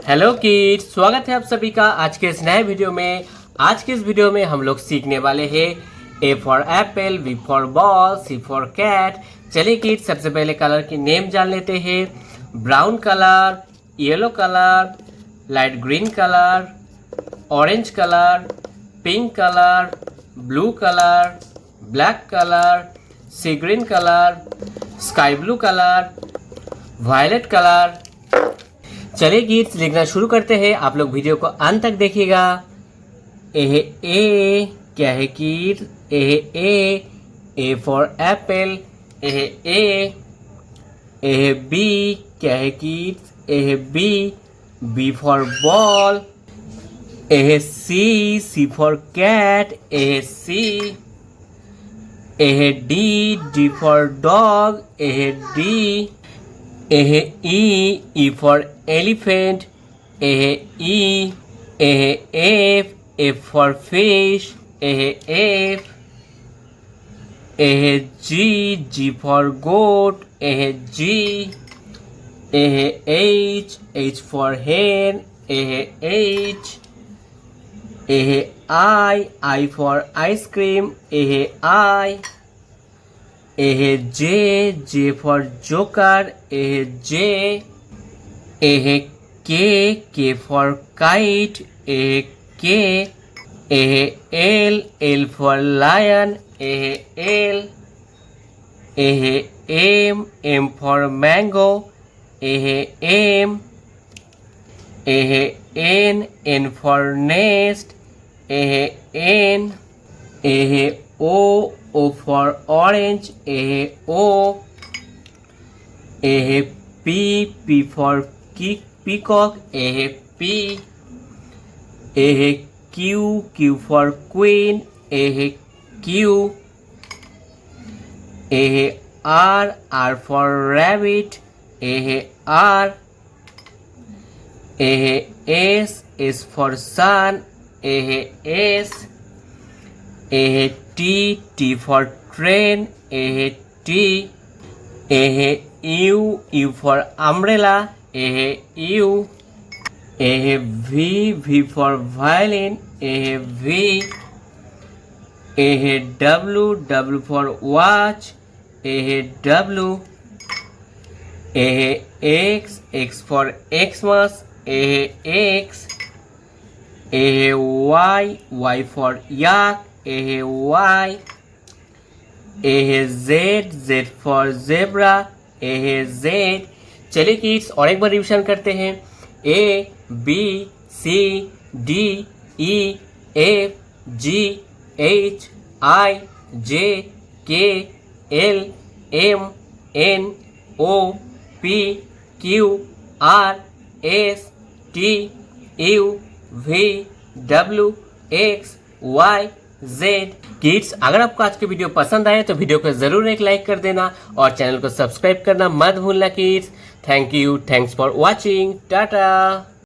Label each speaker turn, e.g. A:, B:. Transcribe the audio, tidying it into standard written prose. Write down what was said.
A: Hello kids, स्वागत है आप सभी का आज के इस नए वीडियो में। आज के इस वीडियो में हम लोग सीखने वाले हैं A for apple, B for ball, C for cat. चलिए किड्स, सबसे पहले कलर की नेम जान लेते हैं। Brown colour, yellow colour, light green colour, orange colour, pink colour, blue colour, black colour, sea green colour, sky blue colour, violet colour. चलिए kids, लिखना शुरू करते हैं। आप लोग वीडियो को अंत तक देखिएगा। ए क्या है kids? A for apple, A B क्या है kids? B for ball, C for cat, C, D for dog, D, E for elephant, E, F for fish, F, G for goat, G, H for hen, H, I for ice cream, I, J for joker, J, K for kite, K, L for lion, L, M for mango, M, N for nest, N, O for orange, O, P for peacock, P, Q for queen, Q, R for rabbit, R, S for sun, S, T for train, T, U for umbrella, U, V for violin, V, W for watch, W, X for Xmas, X, Y for yak, Y, Z for zebra, Z। चलिए kids, और एक बार revision करते हैं। A, B, C, D, E, F, G, H, I, J, K, L, M, N, O, P, Q, R, S, T, U, V, W, X, Y, Z। Kids, अगर आपको आज की video पसंद आए तो वीडियो को जरूर एक लाइक कर देना और चैनल को सब्सक्राइब करना मत भूलना kids. Thank you, thanks for watching, Tata.